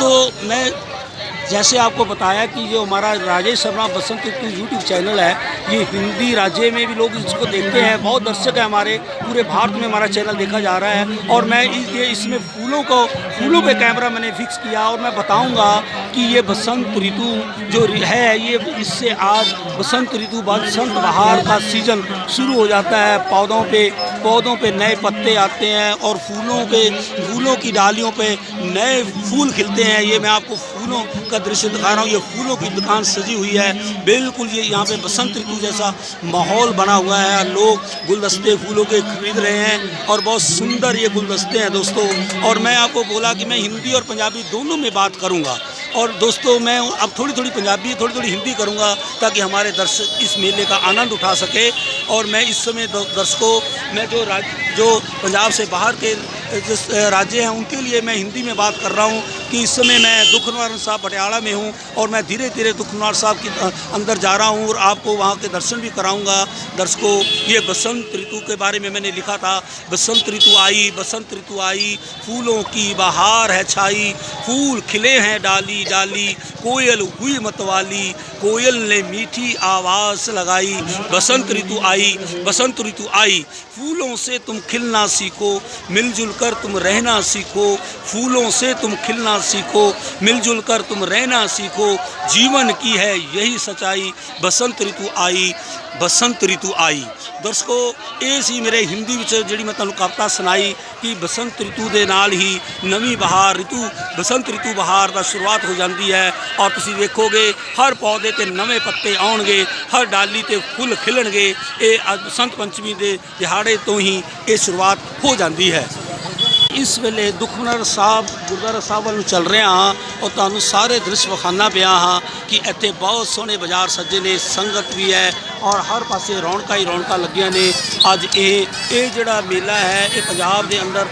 दोस्तों मैं जैसे आपको बताया कि जो हमारा राजेश शर्मा बसंत ऋतु यूट्यूब चैनल है, ये हिंदी राज्य में भी लोग इसको देखते हैं। बहुत दर्शक है हमारे, पूरे भारत में हमारा चैनल देखा जा रहा है। और मैं इसमें फूलों पे कैमरा मैंने फिक्स किया और मैं बताऊंगा कि ये बसंत ऋतु जो है, ये इससे आज बसंत ऋतु बसंत बहार का सीज़न शुरू हो जाता है। पौधों पे नए पत्ते आते हैं और फूलों की डालियों पे नए फूल खिलते हैं। ये मैं आपको फूलों का दृश्य दिखा रहा हूँ। ये फूलों की दुकान सजी हुई है, बिल्कुल ये यहाँ पे बसंत ऋतु जैसा माहौल बना हुआ है। लोग गुलदस्ते फूलों के खरीद रहे हैं और बहुत सुंदर ये गुलदस्ते हैं दोस्तों। और मैं आपको बोला कि मैं हिंदी और पंजाबी दोनों में बात करूँगा। और दोस्तों मैं अब थोड़ी पंजाबी थोड़ी हिंदी करूँगा ताकि हमारे दर्शक इस मेले का आनंद उठा सके। और मैं इस समय दर्शकों मैं जो पंजाब से बाहर के राज्य हैं उनके लिए मैं हिंदी में बात कर रहा हूँ कि इस समय मैं दुखनिवारण साहब पटियाला में हूँ और मैं धीरे धीरे दुखनिवारण साहब के अंदर जा रहा हूँ और आपको वहाँ के दर्शन भी कराऊँगा। दर्शकों ये बसंत ऋतु के बारे में मैंने लिखा था, बसंत ऋतु आई, फूलों की बहार है छाई, फूल खिले हैं डाली डाली, कोयल हुई मतवाली, कोयल ने मीठी आवाज़ लगाई। बसंत ऋतु आई, फूलों से तुम खिलना सीखो, मिलजुल कर तुम रहना सीखो, फूलों से तुम खिलना सीखो, मिलजुल कर तुम रहना सीखो, जीवन की है यही सच्चाई, बसंत ऋतु आई। दर्शकों ये सी मेरे हिंदी विच जिहड़ी मैं तुहानूं कविता सुनाई कि बसंत ऋतु दे नाल ही नवीं बहार बसंत ऋतु बहार दा शुरुआत हो जाती है। और तुसीं देखोगे हर पौधे ते नवे पत्ते आउणगे, हर डाली ते फुੱਲ खिलणगे। ये बसंत पंचमी दे दिहाड़े तो ही ये शुरुआत हो जाती है। इस वेले दुखनिवारण साहब गुरुद्वारा साहब वाल चल रहे हाँ और तुहानूं सारे दृश्य विखाना पिया हाँ कि इत्थे बहुत सोहने बाजार सजे ने, संगत भी है और हर पासे रौनकां ही रौनकां लगियां ने। अज ये जिहड़ा मेला है ये पंजाब दे अंदर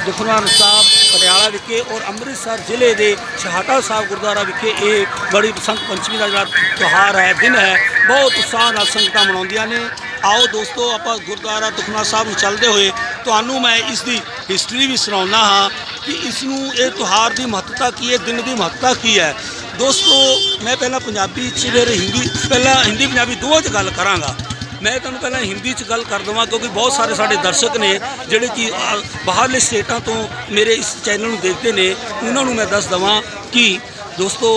दुखनिवारण साहब पटियाला विखे और अमृतसर जिले के छहाटा साहब गुरुद्वारा विखे ये बड़ी बसंत पंचमी का जिहड़ा त्यौहार है, दिन है, बहुत उत्साह नाल संगतां मनाउंदियां ने। आओ दोस्तों आप गुरुद्वारा दुखनिवारण साहब में चलते हुए तो मैं इसकी हिस्टरी भी सुनाउंदा हाँ कि इसनूं ये त्यौहार की महत्ता की है, दिन की महत्ता की है। दोस्तों मैं पहला पंजाबी फिर हिंदी पंजाबी दोवां च गल करांगा। मैं तुहानूं पहला हिंदी च गल कर देवां क्योंकि बहुत सारे साडे दर्शक ने जिहड़े कि बाहरले स्टेटां तो मेरे इस चैनल नूं देखते ने, उन्हां नूं मैं दस देवां कि दोस्तों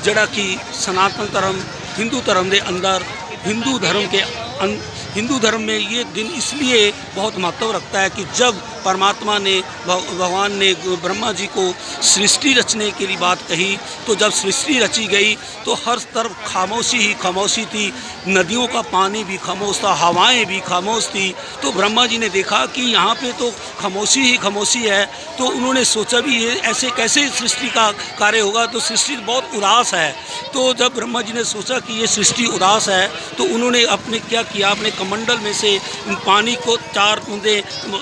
जिहड़ा कि सनातन धर्म हिंदू धर्म के अंदर हिंदू धर्म में ये दिन इसलिए बहुत महत्व रखता है कि जब परमात्मा ने भगवान ने ब्रह्मा जी को सृष्टि रचने के लिए बात कही तो जब सृष्टि रची गई तो हर तरफ खामोशी ही खामोशी थी, नदियों का पानी भी खामोश था, हवाएं भी खामोश थी। तो ब्रह्मा जी ने देखा कि यहाँ पे तो खामोशी ही खामोशी है, तो उन्होंने सोचा भी ये ऐसे कैसे सृष्टि का कार्य होगा, तो सृष्टि बहुत उदास है। तो जब ब्रह्मा जी ने सोचा कि ये सृष्टि उदास है तो उन्होंने क्या किया, अपने कमंडल में से पानी को 4 बूंदें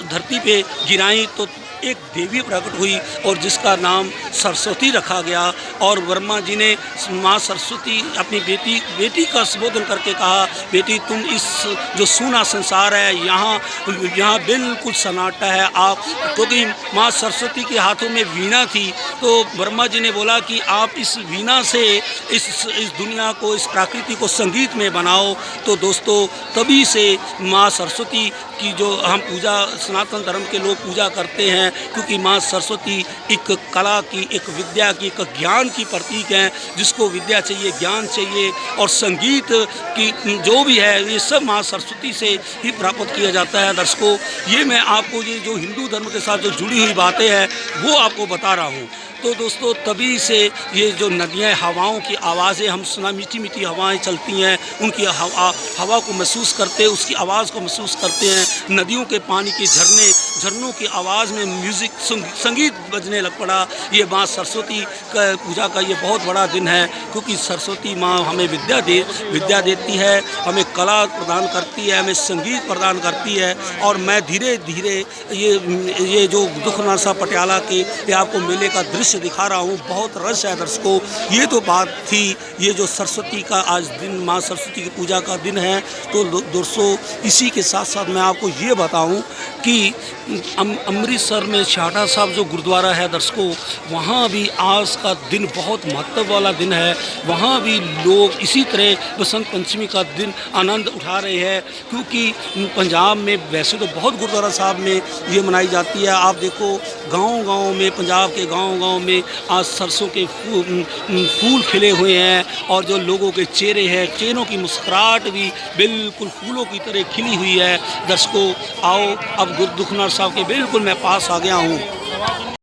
धरती पे गिराई तो एक देवी प्रकट हुई और जिसका नाम सरस्वती रखा गया। और ब्रह्मा जी ने माँ सरस्वती अपनी बेटी का संबोधन करके कहा, बेटी तुम इस जो सूना संसार है यहाँ बिल्कुल सन्नाटा है। आप क्योंकि माँ सरस्वती के हाथों में वीणा थी तो ब्रह्मा जी ने बोला कि आप इस वीणा से इस दुनिया को, इस प्रकृति को संगीत में बनाओ। तो दोस्तों तभी से माँ सरस्वती की जो हम पूजा सनातन धर्म के लोग पूजा करते हैं, क्योंकि माँ सरस्वती एक कला की, एक विद्या की, एक ज्ञान की प्रतीक है। जिसको विद्या चाहिए, ज्ञान चाहिए और संगीत की जो भी है ये सब माँ सरस्वती से ही प्राप्त किया जाता है। दर्शकों ये मैं आपको ये जो हिंदू धर्म के साथ जो जुड़ी हुई बातें हैं वो आपको बता रहा हूँ। तो दोस्तों तभी से ये जो नदियाँ, हवाओं की आवाज़ें हम सुना, मीठी मीठी हवाएं चलती हैं, उनकी हवा को महसूस करते हैं, उसकी आवाज़ को महसूस करते हैं। नदियों के पानी के झरनों की आवाज़ में म्यूज़िक संगीत बजने लग पड़ा। ये माँ सरस्वती का पूजा का ये बहुत बड़ा दिन है क्योंकि सरस्वती माँ हमें विद्या देती है, हमें कला प्रदान करती है, हमें संगीत प्रदान करती है। और मैं धीरे धीरे ये जो दुखनिवारण साहब पटियाला के ये आपको मेले का दृश्य दिखा रहा हूँ। बहुत रश है दर्शकों। ये तो बात थी ये जो सरस्वती का आज दिन, माँ सरस्वती की पूजा का दिन है। तो दोस्तों इसी के साथ साथ मैं आपको ये बताऊँ कि अमृतसर में छाटा साहब जो गुरुद्वारा है दर्शकों, वहाँ भी आज का दिन बहुत महत्व वाला दिन है। वहाँ भी लोग इसी तरह बसंत पंचमी का दिन आनंद उठा रहे हैं, क्योंकि पंजाब में वैसे तो बहुत गुरुद्वारा साहब में ये मनाई जाती है। आप देखो गांव-गांव में, पंजाब के गांव-गांव में आज सरसों के फूल खिले हुए हैं और जो लोगों के चेहरे हैं, चेहरों की मुस्कुराहट भी बिल्कुल फूलों की तरह खिली हुई है। दर्शकों आओ, अब गुरदुखनार साहब के बिल्कुल मैं पास आ गया हूँ।